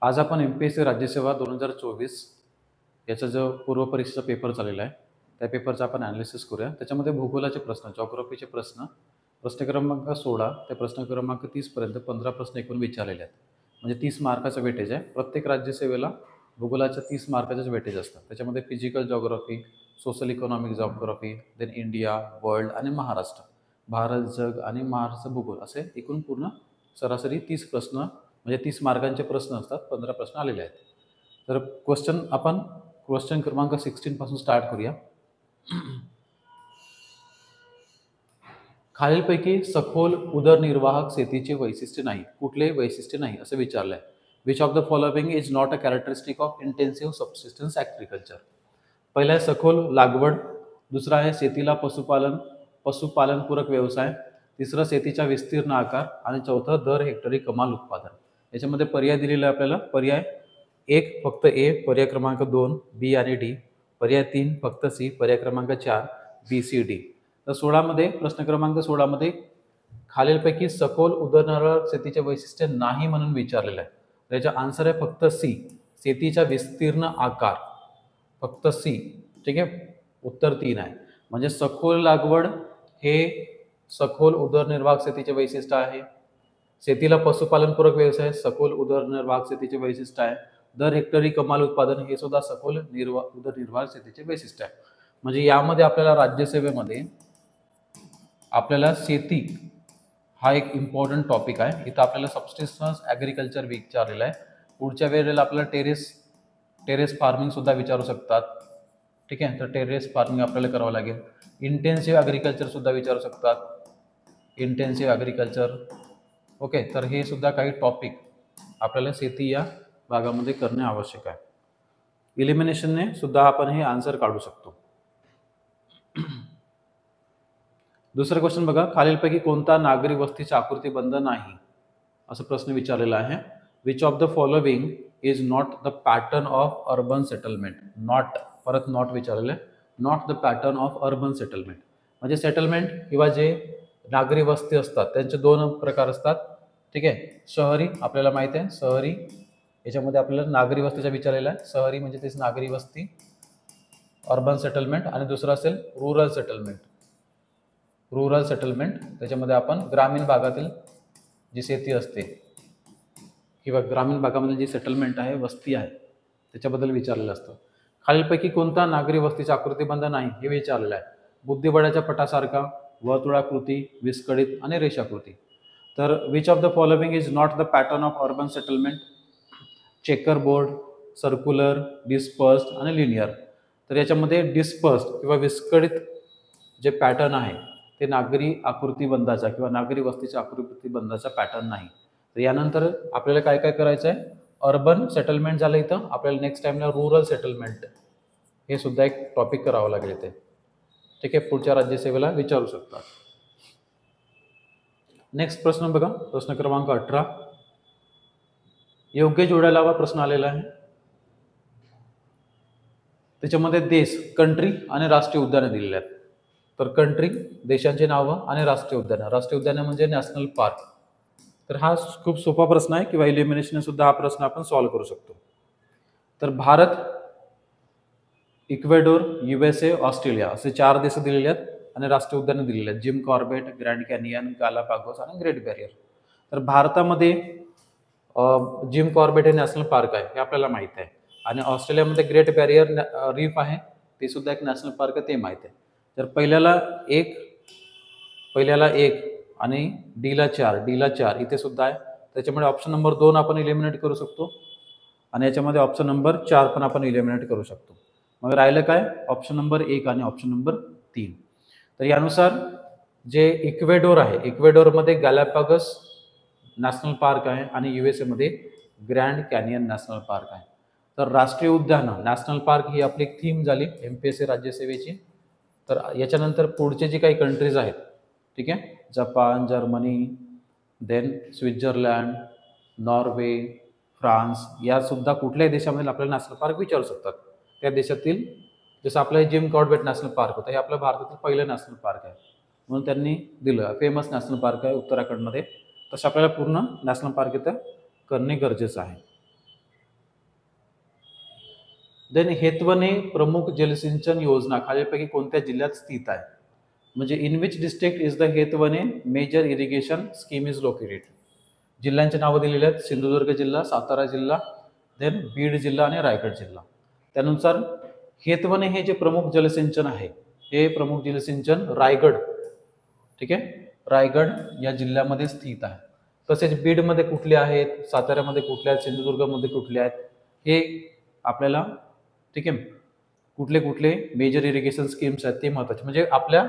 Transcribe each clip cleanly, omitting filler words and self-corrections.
आज आपण MPSC राज्यसेवा 2024 याचा जो पूर्वपरीक्षेचा पेपर चाललेला आहे त्या पेपरचा आपण ॲनालिसिस करूया. त्याच्यामध्ये भूगोलाचे प्रश्न, जिओग्राफीचे प्रश्न, प्रश्न क्रमांक 16 ते प्रश्न क्रमांक 30 पर्यंत 15 प्रश्न एकूण विचारलेले आहेत. म्हणजे 30 मार्काचं वेटेज आहे. प्रत्येक राज्यसेवेला भूगोलाच्या 30 मार्काचेच वेटेज असतात. त्याच्यामध्ये physical geography, social economic geography, then India, world आणि महाराष्ट्र, भारत, जग आणि महाराष्ट्र भूगोल असे एकूण पूर्ण सरासरी 30 प्रश्न म्हणजे 30 मार्कांचे प्रश्न असतात. 15 प्रश्न आलेले आहेत. तर आपण क्वेश्चन क्रमांक 16 पासून स्टार्ट करूया. खालीलपैकी सखोल उदरनिर्वाहक शेतीचे वैशिष्ट्य नाही. कुठले वैशिष्ट्य नाही असं विचारलंय. Which of the following is not a characteristic of intensive subsistence agriculture. पहिला आहे सखोल लागवड, दुसरा आहे शेतीला पशुपालनपूरक व्यवसाय, तिसरं शेतीचा विस्तीर्ण आकार आणि चौथं दर हेक्टरी कमाल उत्पादन. याच्यामध्ये पर्याय दिलेला आहे आपल्याला. पर्याय 1 फक्त ए, पर्याय क्रमांक 2 बी आणि डी, पर्याय 3 फक्त सी, पर्याय क्रमांक 4 बी सी डी. तर 16 मध्ये प्रश्न क्रमांक 16 मध्ये खालीलपैकी सखोल उदरनिर्वाहक शेतीचे वैशिष्ट्य नाही म्हणून विचारलेलं आहे. त्याचा आन्सर आहे फक्त सी, शेतीचा विस्तीर्ण आकार. फक्त सी. ठीक आहे, उत्तर 3 आहे. म्हणजे सखोल लागवड हे सखोल उदरनिर्वाहक शेतीचे वैशिष्ट्य आहे. शेतीला पशुपालनपूरक व्यवसाय सखोल उदरनिर्वाहक शेतीचे वैशिष्ट्य आहे. दर हेक्टरी कमाल उत्पादन हे सुद्धा सखोल उदरनिर्वाहक शेतीचे वैशिष्ट्य आहे. म्हणजे यामध्ये आपल्याला राज्यसेवेमध्ये आपल्याला शेती हा एक इम्पॉर्टंट टॉपिक आहे. इथं आपल्याला सबसिस्टन्स ॲग्रिकल्चर विचारलेलं आहे. पुढच्या वेळेला आपल्याला टेरेस फार्मिंग सुद्धा विचारू शकतात. ठीक आहे, तर टेरेस फार्मिंग आपल्याला करावं लागेल. इंटेन्सिव्ह ॲग्रिकल्चर सुद्धा विचारू शकतात. Intensive agriculture. ओके, तर हे सुद्धा काही टॉपिक आपल्याला शेती या भागामध्ये करणे आवश्यक आहे. इलिमिनेशनने सुद्धा आपण हे आन्सर काढू शकतो. दुसरा क्वेश्चन बघा. खालीलपैकी कोणता नागरी वस्तीचा आकृतिबंध नाही असा प्रश्न विचारलेला आहे. Which of the following is not the pattern of urban settlement. Not, परत नॉट विचारलेलं आहे. Not the pattern of urban settlement. म्हणजे सेटलमेंट किंवा जे नागरी वस्ती असतात त्यांचे दोन प्रकार असतात. ठीक आहे, शहरी आपल्याला माहिती आहे. शहरी याच्यामध्ये आपल्याला नागरी वस्तीचा विचारलेला आहे. शहरी म्हणजे तेच नागरी वस्ती, अर्बन सेटलमेंट. आणि दुसरं असेल रुरल सेटलमेंट. रुरल सेटलमेंट त्याच्यामध्ये आपण ग्रामीण भागातील जी शेती असते किंवा ग्रामीण भागामध्ये जी सेटलमेंट आहे, वस्ती आहे, त्याच्याबद्दल विचारलेलं असतं. खालीलपैकी कोणता नागरी वस्तीचा आकृतिबंध नाही हे विचारलेलं आहे. बुद्धिबळाच्या पटासारखा, वर्तुळाकृती, विस्कळीत आणि रेषाकृती. तर which of the following is not the pattern of urban settlement. Checker board, circular, dispersed आणि लिनियर. तर याच्यामध्ये डिस्पर्स्ड किंवा विस्कळीत जे पॅटर्न आहे ते नागरी आकृतिबंधाचा किंवा नागरी वस्तीच्या आकृतिबंधाचा पॅटर्न नाही. तर यानंतर आपल्याला काय काय करायचं आहे. अर्बन सेटलमेंट झालं, इथं आपल्याला नेक्स्ट टाइमला रुरल सेटलमेंट हे सुद्धा एक टॉपिक करावं लागेल इथे. ठीक आहे, पुढच्या राज्यसेवेला विचारू शकतात. नेक्स्ट प्रश्न बघा, प्रश्न क्रमांक 18. योग्य जोड्या लावा प्रश्न आलेला आहे. त्याच्यामध्ये देश, कंट्री आणि राष्ट्रीय उद्याने दिलेले आहेत. तर कंट्री, देशांची नावं आणि राष्ट्रीय उद्यानं. राष्ट्रीय उद्यानं म्हणजे नॅशनल पार्क. तर हा खूप सोपा प्रश्न आहे किंवा इलिमिनेशन सुद्धा हा प्रश्न आपण सॉल्व्ह करू शकतो. तर भारत, इक्वेडोर, USA, ऑस्ट्रेलिया असे 4 देश दिलेले आहेत आणि राष्ट्रीय उद्यानं दिलेले आहेत. Jim Corbett, grand canyon, Galapagos आणि ग्रेट बॅरियर. तर भारतामध्ये जिम कॉर्बेट हे नॅशनल पार्क आहे हे आपल्याला माहिती आहे. आणि ऑस्ट्रेलियामध्ये ग्रेट बॅरियर रीफ आहे, ते सुद्धा एक नॅशनल पार्क आहे, ते माहिती आहे. तर पहिल्याला एक आणि डीला 4 इथे सुद्धा आहे. त्याच्यामुळे ऑप्शन नंबर 2 आपण इलिमिनेट करू शकतो आणि याच्यामध्ये ऑप्शन नंबर 4 पण आपण इलिमिनेट करू शकतो. मग राहिलं काय, ऑप्शन नंबर 1 आणि ऑप्शन नंबर 3. तर यानुसार जे इक्वेडोर आहे, इक्वेडोरमध्ये गॅलापागोस नॅशनल पार्क आहे आणि USA मध्ये ग्रँड कॅनियन नॅशनल पार्क आहे. तर राष्ट्रीय उद्यानं, नॅशनल पार्क ही आपली एक थीम झाली MPSC राज्यसेवेची. तर याच्यानंतर पुढचे जे काही कंट्रीज आहेत, ठीक आहे, Japan, Germany, then Switzerland, Norway, France, या सुद्धा कुठल्याही देशामध्ये आपल्याला नॅशनल पार्क विचारू शकतात. त्या देशातील, जसं आपलं जिम कॉर्बेट नॅशनल पार्क होतं, हे आपल्या भारतातील पहिलं नॅशनल पार्क आहे म्हणून त्यांनी दिलं. फेमस नॅशनल पार्क आहे उत्तराखंडमध्ये. तसं आपल्याला पूर्ण नॅशनल पार्क इथं करणे गरजेचं आहे. देन हेतवणे प्रमुख जलसिंचन योजना खालीलपैकी कोणत्या जिल्ह्यात स्थित आहे? म्हणजे in which district is the Hetwane major irrigation scheme is located. जिल्ह्यांची नावं दिलेली आहेत. सिंधुदुर्ग जिल्हा, सातारा जिल्हा, देन बीड जिल्हा आणि रायगड जिल्हा. त्यानुसार हेतवणे हे जे प्रमुख जलसिंचन आहे हे प्रमुख जलसिंचन रायगड, ठीक आहे, रायगड या जिल्ह्यामध्ये स्थित आहे. तसेच बीडमध्ये कुठले आहेत, साताऱ्यामध्ये कुठले आहेत, सिंधुदुर्गमध्ये कुठले आहेत हे आपल्याला, ठीक आहे, कुठले कुठले मेजर इरिगेशन स्कीम्स आहेत ते महत्त्वाचे. म्हणजे आपल्या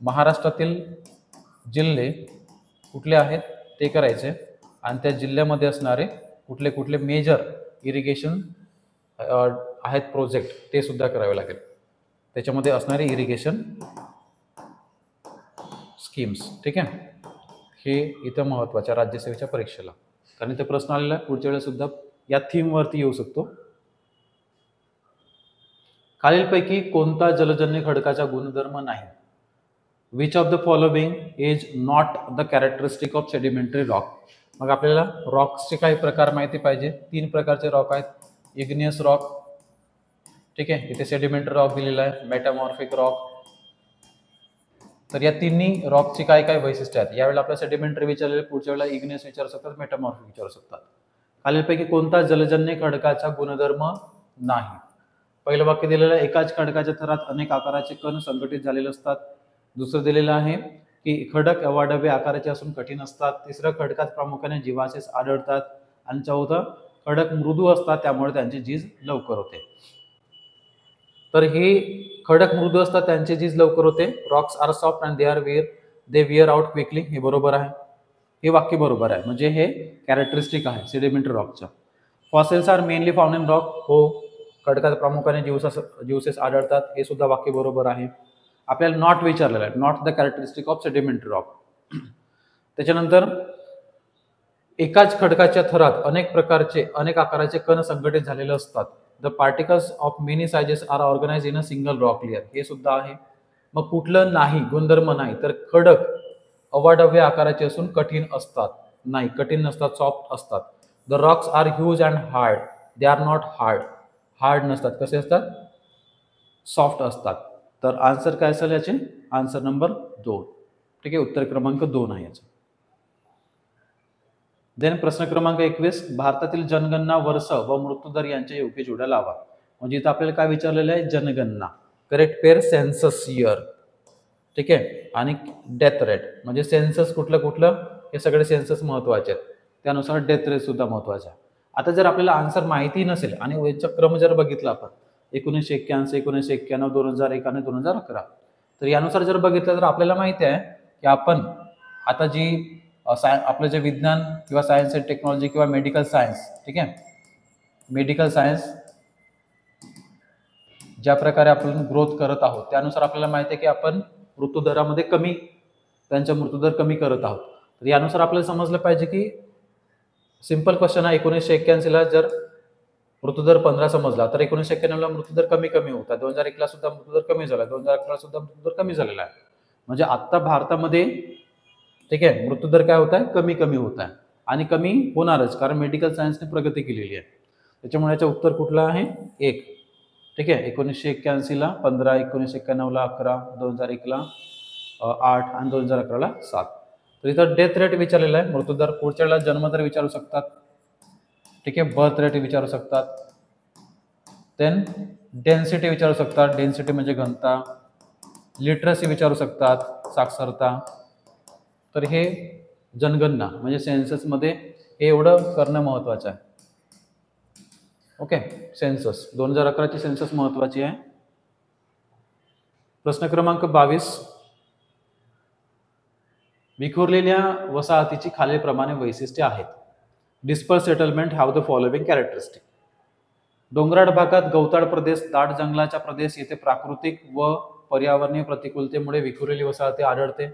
महाराष्ट्रातील जिल्हे कुठले आहेत ते करायचे आणि त्या जिल्ह्यामध्ये असणारे कुठले कुठले मेजर इरिगेशन आहेत प्रोजेक्ट ते सुद्धा करावे लागेल. त्याच्यामध्ये असणारे इरिगेशन स्कीम्स, ठीक आहे, हे इथं महत्त्वाच्या राज्यसेवेच्या परीक्षेला, कारण इथे प्रश्न आलेला पुढच्या वेळेस सुद्धा या थीमवरती येऊ शकतो. खालीलपैकी कोणता जलजन्य खडकाचा गुणधर्म नाही? Which of the following is not the characteristic of sedimentary rock. मग आपल्याला रॉक्सचे काही प्रकार माहिती पाहिजे. 3 प्रकारचे रॉक आहेत. इग्नियस रॉक, ठीक आहे, इथे सेडिमेंटरी रॉक दिलेला आहे, मेटामॉर्फिक रॉक. तर या तिन्ही रॉकची काय काय वैशिष्ट्ये आहेत यावेळेला आपल्याला सेडिमेंटरी विचारलेले, पुढच्या वेळेला इग्नियस विचारू शकतात, मेटामॉर्फिक विचारू शकतात. खालीलपैकी कोणता जलजन्य खडकाचा गुणधर्म नाही? पहिलं वाक्य दिलेलं आहे, एकाच खडकाच्या थरात अनेक आकाराचे कण संघटित झालेले असतात. दुसरं दिलेलं आहे की खडक अवाढव्य आकाराचे असून कठीण असतात. तिसरं, खडकात प्रामुख्याने जीवाश्म आढळतात. आणि चौथं, खडक मृदू असतात त्यामुळे त्यांची झीज लवकर होते. तर हे खडक मृदू असतात त्यांची झीज लवकर होते. Rocks are soft and they wear out quickly. हे बरोबर आहे, हे वाक्य बरोबर आहे. म्हणजे हे कॅरेक्टरिस्टिक आहे सेडिमेंटरी रॉकच्या. Fossils are mainly found in rock. हो, खडकात प्रामुख्याने जीवसेस आढळतात. हे सुद्धा वाक्य बरोबर आहे. आपल्याला नॉट विचारलेलं आहे, not the characteristic of sedimentary rock. त्याच्यानंतर एकाच खडकाच्या थरात अनेक आकाराचे कण संघटित झालेले असतात. The particles of many sizes are organize in a single rock layer. हे सुद्धा आहे. मग कुठलं नाही, गुणधर्म नाही, तर खडक अवाढव्य आकाराचे असून कठीण असतात. नाही, कठीण नसतात, सॉफ्ट असतात. The rocks are huge and hard. They are not hard. Hard नसतात. कसे असतात? सॉफ्ट असतात. तर आन्सर काय असेल याचे? आन्सर नंबर 2, ठीक आहे, उत्तर क्रमांक 2 आहे याचं. देन प्रश्न क्रमांक 21, भारतातील जनगणना वर्ष व मृत्यूदर यांच्या योग्य जोड्या लावा. म्हणजे इथं आपल्याला काय विचारलेलं आहे? जनगणना, करेक्ट पेअर सेन्सस इयर, ठीक आहे, आणि डेथ रेट. म्हणजे सेन्सस कुठलं हे सगळे सेन्सस महत्वाचे आहेत, त्यानुसार डेथ रेट सुद्धा महत्वाचा आहे. आता जर आपल्याला आन्सर माहिती नसेल आणि याचा क्रम जर बघितला आपण 1981, 1991, 2001 आणि 2011, तर यानुसार जर बघितलं तर आपल्याला माहिती आहे की आपण आता जी आपलं जे विज्ञान किंवा सायन्स अँड टेक्नॉलॉजी किंवा मेडिकल सायन्स, ठीक आहे, मेडिकल सायन्स ज्या प्रकारे आपण ग्रोथ करत आहोत त्यानुसार आपल्याला माहिती आहे की आपण मृत्यूदरामध्ये त्यांचा मृत्यूदर कमी करत आहोत. तर यानुसार आपल्याला समजलं पाहिजे की सिंपल क्वेश्चन आहे, 1981 ला जर मृत्यूदर 15 समजला तर 1991 ला मृत्यूदर कमी होता, 2001 ला सुद्धा मृत्यूदर कमी झाला, 2011 ला सुद्धा मृत्यूदर कमी झालेला आहे. म्हणजे आता भारतामध्ये, ठीक आहे, मृत्यूदर काय होत आहे? कमी होत आहे आणि कमी होणारच, कारण मेडिकल सायन्सने प्रगती केलेली आहे. त्याच्यामुळे याचं उत्तर कुठलं आहे? 1, ठीक आहे. 1981 ला 15, 1991 ला 11, 2001 ला 8 आणि 2011 ला 7. तर इथं डेथ रेट विचारलेला आहे, मृत्यूदर. पुढच्या वेळेला जन्मदर विचारू शकतात, ठीक आहे, बर्थ रेट विचारू शकतात, देन डेन्सिटी विचारू शकतात, डेन्सिटी म्हणजे घनता, लिटरसी विचारू शकतात, साक्षरता. तर हे जनगणना म्हणजे सेन्ससमध्ये हे एवढं करणं महत्त्वाचं आहे. ओके, सेन्सस 2011 ची सेन्सस महत्त्वाची आहे. प्रश्न क्रमांक 22, विखुरलेल्या वसाहतीची खालीलप्रमाणे वैशिष्ट्ये आहेत. Disperse settlement have the following characteristic. डोंगराळ भागात गवताळ प्रदेश, दाट जंगलाचा प्रदेश, येथे प्राकृतिक व पर्यावरणीय प्रतिकूलतेमुळे विखुरलेली वसाहती आढळते.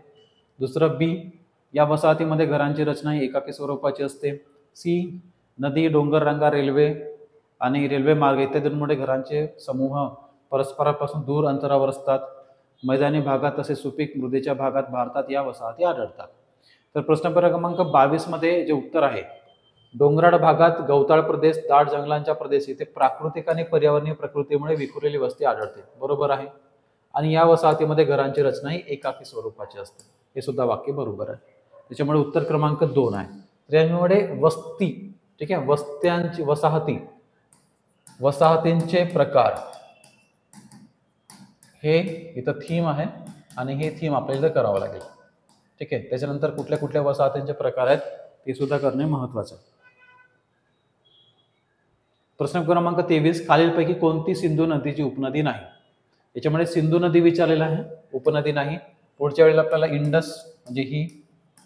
दुसरं, बी, या वसाहतीमध्ये घरांची रचना ही एकाकी स्वरूपाची असते. सी, नदी, डोंगर रांगा, रेल्वे आणि रेल्वे मार्ग इत्यादींमुळे घरांचे समूह परस्परापासून दूर अंतरावर असतात. मैदानी भागात तसेच सुपीक मृदेच्या भागात भारतात या वसाहती आढळतात. तर प्रश्न क्रमांक 22 मध्ये जे उत्तर आहे डोंगराळ भागात गवताळ प्रदेश, दाट जंगलांच्या प्रदेश इथे प्राकृतिक आणि पर्यावरणीय प्रकृतीमुळे विखुरलेली वस्ती आढळते. बरोबर आहे. आणि या वसाहतीमध्ये घरांची रचना ही एकाकी स्वरूपाची असते. हे सुद्धा वाक्य बरोबर आहे. त्याच्यामुळे उत्तर क्रमांक 2 आहे. तर यामुळे वस्ती, ठीक आहे, वस्त्यांची वसाहतींचे प्रकार हे इथं थीम आहे आणि हे थीम आपल्याला करावं लागेल. ठीक आहे. त्याच्यानंतर कुठल्या कुठल्या वसाहतींचे प्रकार आहेत ते सुद्धा करणे महत्वाचं आहे. प्रश्न क्रमांक 23, खालीलपैकी कोणती सिंधू नदीची उपनदी नाही? याच्यामध्ये सिंधू नदी विचारलेला आहे, उपनदी नाही. पुढच्या वेळेला आपल्याला इंडस म्हणजे ही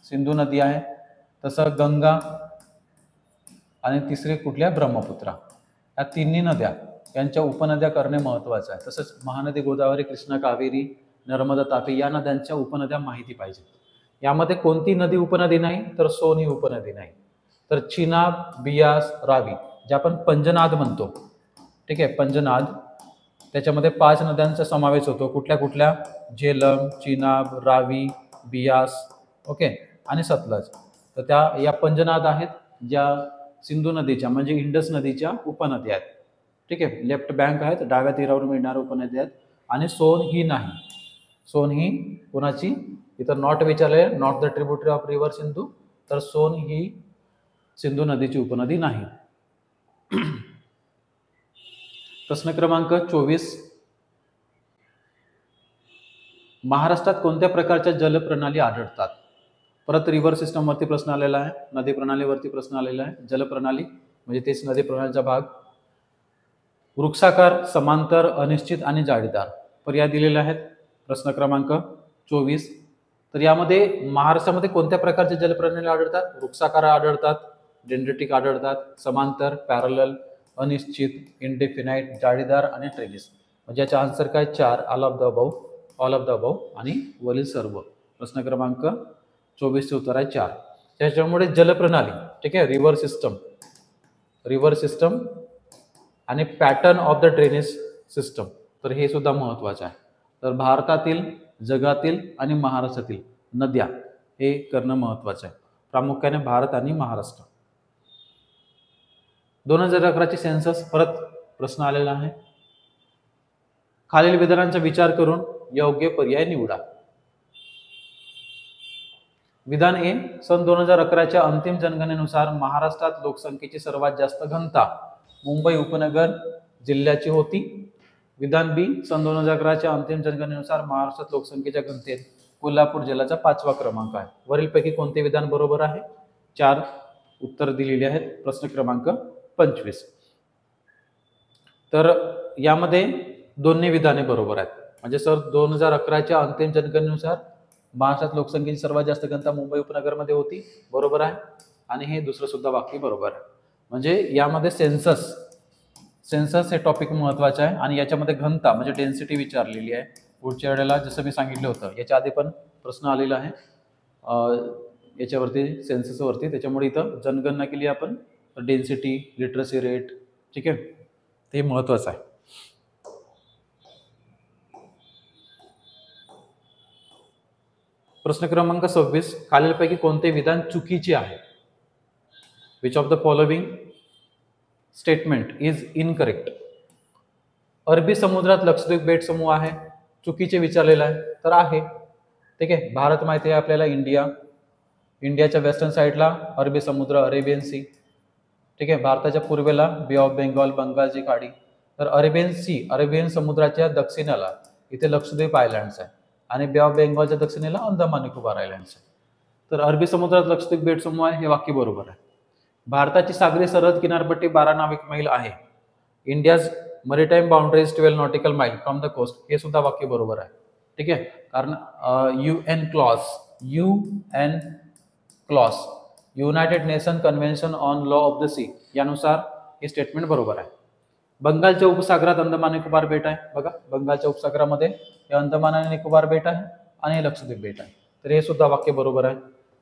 सिंधू नदी आहे, तसं गंगा आणि तिसरी कुठल्या ब्रह्मपुत्रा, या तिन्ही नद्या यांच्या उपनद्या करणे महत्वाचं आहे. तसंच महानदी गोदावरी, कृष्णा, कावेरी, नर्मदा, तापी या नद्यांच्या उपनद्या माहिती पाहिजे. यामध्ये कोणती नदी उपनदी नाही? तर सोन ही उपनदी नाही. तर चिनाब, बियास, रावी जे आपण पंजनाद म्हणतो, ठीक आहे, पंजनाद, त्याच्यामध्ये 5 नद्यांचा समावेश होतो. कुठल्या कुठल्या? झेलम, चिनाब, रावी, बियास, ओके, आणि सतलज. तर त्या या पंजनाद आहेत ज्या सिंधू नदीच्या म्हणजे इंडस नदीच्या उपनद्या आहेत. ठीक आहे, लेफ्ट बँक आहेत, डाव्या तीरावर मिळणाऱ्या उपनद्या आहेत. आणि सोन ही नाही. सोन ही कोणाची? इथं नॉट विचारले, not the tributary of river Sindhu. तर सोन ही सिंधू नदीची उपनदी नाही. प्रश्न क्रमांक 24, महाराष्ट्रात कोणत्या प्रकारच्या जलप्रणाली आढळतात? परत रिव्हर सिस्टमवरती प्रश्न आलेला आहे, नदी प्रणालीवरती प्रश्न आलेला आहे. जलप्रणाली म्हणजे तेच नदी प्रणालीचा भाग. वृक्षाकार, समांतर, अनिश्चित आणि जाळीदार पर्याय दिलेले आहेत. प्रश्न क्रमांक 24, तर यामध्ये महाराष्ट्रामध्ये कोणत्या प्रकारच्या जलप्रणाली आढळतात? वृक्षाकार आढळतात, डेंड्रिटिक आढळतात, समांतर, पॅरलल, अनिश्चित, इंडेफिनाइट, जाळीदार आणि ट्रेलिस. म्हणजे याचा आन्सर काय? 4, ऑल ऑफ द अबव आणि वरील सर्व. प्रश्न क्रमांक 24 चे उत्तर आहे 4. त्याच्यामुळे जलप्रणाली, ठीक आहे, रिव्हर सिस्टम आणि pattern of the drainage system, तर हे सुद्धा महत्वाचं आहे. तर भारतातील, जगातील आणि महाराष्ट्रातील नद्या हे करणं महत्वाचं आहे, प्रामुख्याने भारत आणि महाराष्ट्र. 2011 सेन्सस परत प्रश्न आलेला आहे. खालील विधानांचा विचार करून योग्य पर्याय निवडा. विधान ए, सन 2011च्या अंतिम जनगणनेनुसार महाराष्ट्रात लोकसंख्येची सर्वात जास्त घनता मुंबई उपनगर जिल्ह्याची होती. विधान बी, सन 2011च्या अंतिम जनगणनेनुसार महाराष्ट्रात लोकसंख्येच्या घनतेत कोल्हापूर जिल्ह्याचा 5वा क्रमांक आहे. वरीलपैकी कोणते विधान बरोबर आहे? 4 उत्तर दिलेली आहेत. प्रश्न क्रमांक 25. तर यामध्ये दोन्ही विधाने बरोबर आहेत. म्हणजे सर 2011च्या अंतिम जनगणनेनुसार महाराष्ट्रात लोकसंख्येची सर्वात जास्त घनता मुंबई उपनगरमध्ये होती, बरोबर आहे. आणि हे दुसरं सुद्धा वाक्य बरोबर आहे. म्हणजे यामध्ये सेन्सस हे टॉपिक महत्वाचं आहे आणि याच्यामध्ये घनता म्हणजे डेन्सिटी विचारलेली आहे. पुढच्या वेळेला जसं मी सांगितलं होतं, याच्या आधी पण प्रश्न आलेला आहे याच्यावरती, सेन्ससवरती. त्याच्यामुळे इथं जनगणना केली आपण, डेन्सिटी, लिटरसी रेट, ठीक आहे, ते महत्वाचं आहे. प्रश्न क्रमांक 26, खालीलपैकी कोणते विधान चुकीचे आहे? Which of the following statement is incorrect? अरबी समुद्रात लक्षद्वीप बेट समूह आहे, चुकीचे विचारलेलं आहे, तर आहे. ठीक आहे, भारत माहिती आहे आपल्याला, इंडियाच्या वेस्टर्न साईडला अरबी समुद्र, अरेबियन सी. ठीक आहे, भारताच्या पूर्वेला बे ऑफ बेंगॉल, बंगालची खाडी. तर अरेबियन समुद्राच्या दक्षिणेला इथे लक्षद्वीप आयलँड्स आहे आणि बे ऑफ बेंगॉलच्या दक्षिणेला अंदमान निकोबार आयलँड्स आहे. तर अरबी समुद्रात लक्षद्वीप बेट समूह आहे, हे वाक्य बरोबर आहे. भारताची सागरी सरहद किनारपट्टी 12 नाविक मैल आहे. India's maritime boundaries 12 nautical mile from the coast, हे सुद्धा वाक्य बरोबर आहे. ठीक आहे, कारण UN clause, united nation convention on law of the sea, यानुसार हे स्टेटमेंट बरोबर आहे. बंगालच्या उपसागरात अंदमान निकोबार बेट आहे. बघा, बंगालच्या उपसागरामध्ये हे अंदमान आणि निकोबार बेट आहे आणि लक्षद्वीप बेट आहे. तर हे सुद्धा वाक्य बरोबर आहे.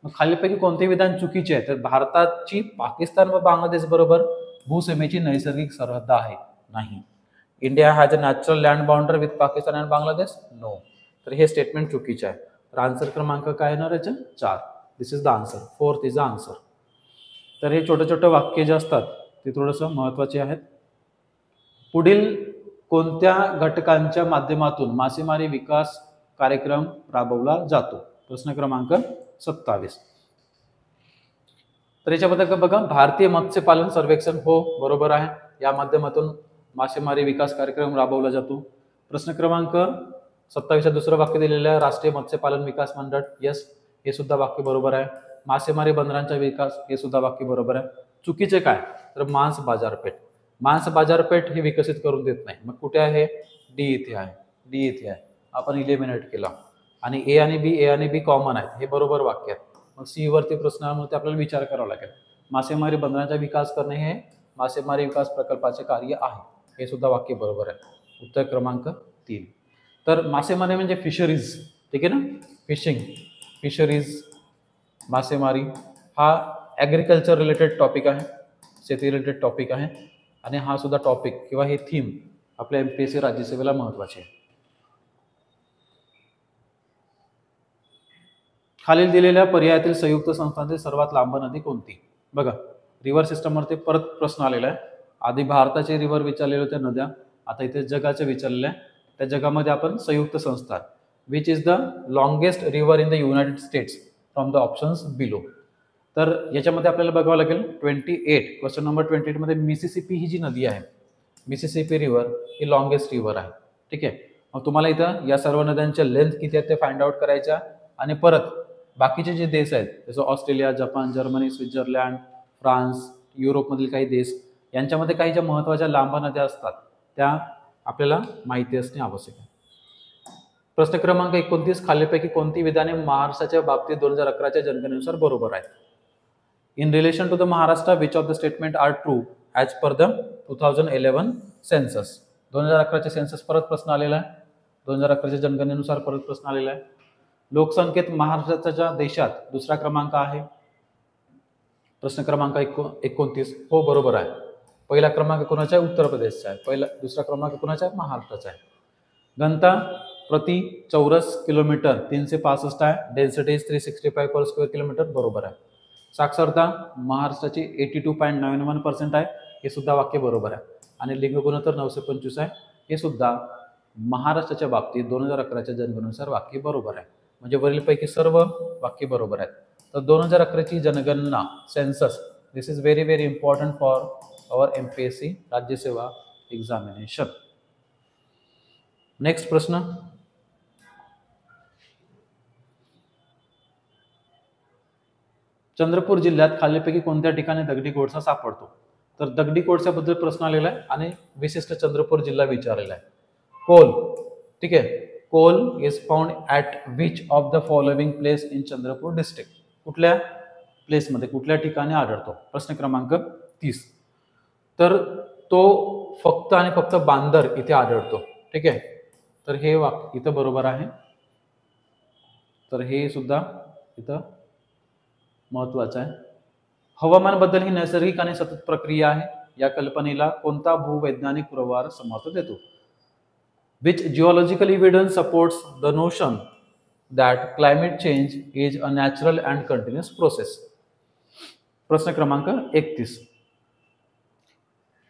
मग खालीलपैकी कोणते विधान चुकीचे आहे? तर भारताची पाकिस्तान व बांगलादेश बरोबर भूसीमेची नैसर्गिक सरहद्द आहे, नाही. India has a natural land boundary with Pakistan and Bangladesh, no. तर हे स्टेटमेंट चुकीचे आहे. तर आन्सर क्रमांक काय येणार याचं? 4. This is the answer. 4th is the answer. तर हे छोटे छोटे वाक्य जे असतात ते थोडंसं महत्त्वाचे आहेत. पुढील कोणत्या घटकांच्या माध्यमातून मासेमारी विकास कार्यक्रम राबवला जातो? प्रश्न क्रमांक 27. तर याच्याबद्दल बघा, भारतीय मत्स्यपालन सर्वेक्षण, हो बरोबर आहे, या माध्यमातून मासेमारी विकास कार्यक्रम राबवला जातो. प्रश्न क्रमांक 27 दुसरं वाक्य दिलेलं आहे, राष्ट्रीय मत्स्यपालन विकास मंडळ, यस, हे सुद्धा वाक्य बरोबर आहे. मासेमारी बंदरांचा विकास, हे सुद्धा वाक्य बरोबर आहे. चुकीचे काय? तर मांस बाजारपेठ. मांस बाजारपेठ हे विकसित करून देत नाही. मग कुठे आहे? डी इथे आहे, डी इथे आहे. आपण इलिमिनेट केला. आणि ए आणि बी कॉमन आहेत, हे बरोबर वाक्य आहेत. मग सी वरती प्रश्नामध्ये आपल्याला विचार करावा लागेल. मासेमारी बंदरांचा विकास करणे हे मासेमारी विकास प्रकल्पाचे कार्य आहे, हे सुद्धा वाक्य बरोबर आहे. उत्तर क्रमांक 3. तर मासेमारी म्हणजे फिशरीज, ठीक आहे ना, फिशिंग, फिशरीज, मासेमारी हा ॲग्रिकल्चर रिलेटेड टॉपिक आहे, शेती रिलेटेड टॉपिक आहे. आणि हा सुद्धा टॉपिक किंवा हे थीम आपल्या MPSC राज्यसेवेला महत्त्वाचे आहे. खालील दिलेल्या पर्यायातील संयुक्त संस्थांतील सर्वात लांब नदी कोणती? बघा, रिव्हर सिस्टमवरती परत प्रश्न आलेला आहे. आधी भारताचे रिव्हर विचारलेले होते नद्या, आता इथे जगाचे विचारलेले आहे. त्या जगामध्ये आपण संयुक्त संस्था, which is the longest river in the United states from the options below. तर याच्यामध्ये आपल्याला बघावं लागेल 28, क्वेश्चन नंबर 28 मध्ये मिसिसिपी ही जी नदी आहे, मिसिसिपी रिव्हर ही लॉंगेस्ट रिव्हर आहे, ठीक आहे. मग तुम्हाला इथं या सर्व नद्यांच्या लेंथ किती आहेत ते फाइंड आउट करायच्या. आणि परत बाकीचे जे देश आहेत जसं Australia, Japan, Germany, Switzerland, France, युरोपमधील काही देश, यांच्यामध्ये काही ज्या महत्त्वाच्या लांब नद्या असतात त्या आपल्याला माहिती असणे आवश्यक आहे. प्रश्न क्रमांक 29, खालीलपैकी कोणती विधाने महाराष्ट्राच्या बाबतीत 2011च्या जनगणनेनुसार बरोबर आहेत? In relation to the Maharashtra, which of the statement are true as per the 2011 census. 2011चे सेन्सस परत प्रश्न आलेला आहे, 2011च्या जनगणनेनुसार परत प्रश्न आलेला आहे. लोकसंख्येत महाराष्ट्राच्या देशात दुसरा क्रमांक आहे. प्रश्न क्रमांक 29, हो बरोबर आहे. पहिला क्रमांक कोणाचा आहे? उत्तर प्रदेशचा आहे. दुसरा क्रमांक कोणाचा आहे? महाराष्ट्राचा आहे. घनता प्रति चौरस किलोमीटर 365 आहे. डेन्सिटी 365 पर स्क्वेअर किलोमीटर, बरोबर आहे. साक्षरता महाराष्ट्राची 82.91% आहे, हे सुद्धा वाक्य बरोबर आहे. आणि लिंग गुणोत्तर 925 आहे, हे सुद्धा महाराष्ट्राच्या बाबतीत 2011च्या जनगणनेनुसार वाक्य बरोबर आहे. म्हणजे वरीलपैकी सर्व वाक्य बरोबर आहेत. तर 2011ची जनगणना, census, this is very very important for our MPSC Rajyaseva examination. Next प्रश्न, चंद्रपूर जिल्ह्यात खालीलपैकी कोणत्या ठिकाणी दगडी कोळसा सापडतो? तर दगडी कोळशाबद्दल प्रश्न आलेला आहे आणि विशिष्ट चंद्रपूर जिल्हा विचारलेला आहे. कोल, ठीक आहे, coal is found at which of the following place in Chandrapur district. कुठल्या प्लेसमध्ये, कुठल्या ठिकाणी आढळतो? प्रश्न क्रमांक 30. तर तो फक्त आणि फक्त बांदर इथे आढळतो, ठीक आहे. तर हे वाक्य इथं बरोबर आहे. तर हे सुद्धा इथं महत्त्वाचं आहे. हवामान बदल ही नैसर्गिक आणि सतत प्रक्रिया आहे. या कल्पनेला कोणता भूवैज्ञानिक पुरावा समर्थन देतो? Which geological evidence supports the notion that climate change is a natural and continuous process? प्रश्न क्रमांक 31.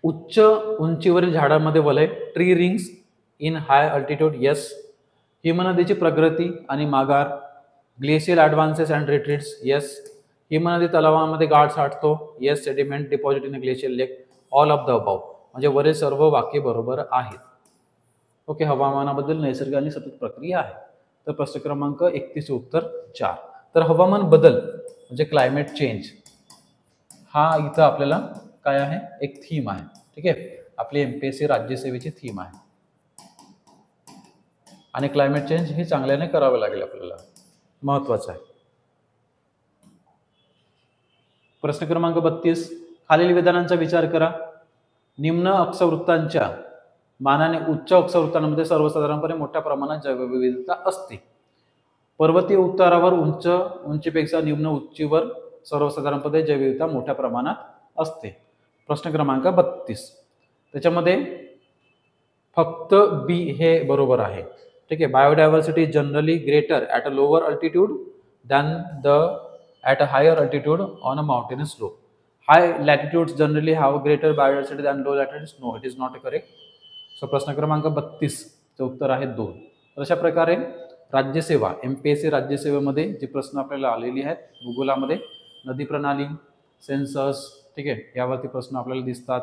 उच्च उंचीवरील झाडांमध्ये वलय, tree rings in high altitude, yes. हिमनदीची प्रगती आणि माघार, glacial advances and retreats, yes. हिमनदी तलावांमध्ये गाळ साठतो, yes. Sediment deposit in glacial lake, all of the above. म्हणजे वरील सर्व वाक्य बरोबर आहेत. ओके, हवामानाबद्दल नैसर्गिक आणि सतत प्रक्रिया आहे. तर प्रश्न क्रमांक 31 उत्तर 4. तर हवामान बदल म्हणजे क्लायमेट चेंज हा इथं आपल्याला काय आहे? एक थीम आहे, ठीक आहे. आपली MPSC राज्यसेवेची थीम आहे. आणि क्लायमेट चेंज हे चांगल्याने करावे लागेल आपल्याला, महत्वाचं आहे. प्रश्न क्रमांक 32. खालील विधानांचा विचार करा. निम्न अक्षवृत्तांच्या मानाने उच्च अक्षवृत्तांमध्ये सर्वसाधारणपणे मोठ्या प्रमाणात जैवविविधता असते. पर्वतीय उतारावर उंचीपेक्षा निम्न उंचीवर सर्वसाधारणपणे जैवविविधता मोठ्या प्रमाणात असते. प्रश्न क्रमांक 32. त्याच्यामध्ये फक्त बी हे बरोबर आहे, ठीक आहे. Biodiversity generally greater at a lower altitude than the at a higher altitude on a mountainous slope. High latitudes generally have greater biodiversity than low latitudes. No, it is not correct. So प्रश्न क्रमांक 32 चे उत्तर आहे 2. अशा प्रकारे राज्यसेवा MPSC राज्यसेवेमध्ये जे प्रश्न आपल्याला आलेले आहेत भूगोलामध्ये नदी प्रणाली, सेन्सस, ठीक आहे, यावरती प्रश्न आपल्याला दिसतात.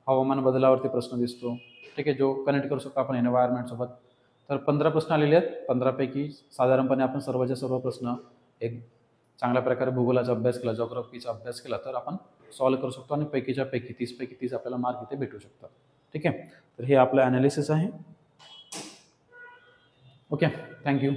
हवामान बदलावरती प्रश्न दिसतो, ठीक आहे, जो कनेक्ट करू शकतो आपण एन्व्हायरमेंट सोबत. तर 15 प्रश्न आलेले आहेत. 15 पैकी साधारणपणे आपण सर्वच्या सर्व प्रश्न एक चांगल्या प्रकारे भूगोलाचा अभ्यास केला, जॉग्राफीचा अभ्यास केला तर आपण सॉल्व्ह करू शकतो आणि पैकीच्या पैकी 30 पैकी 30 आपल्याला मार्क इथे भेटू शकतात. ठीक आहे, तर हे आपलं ॲनालिसिस आहे. Okay, thank you.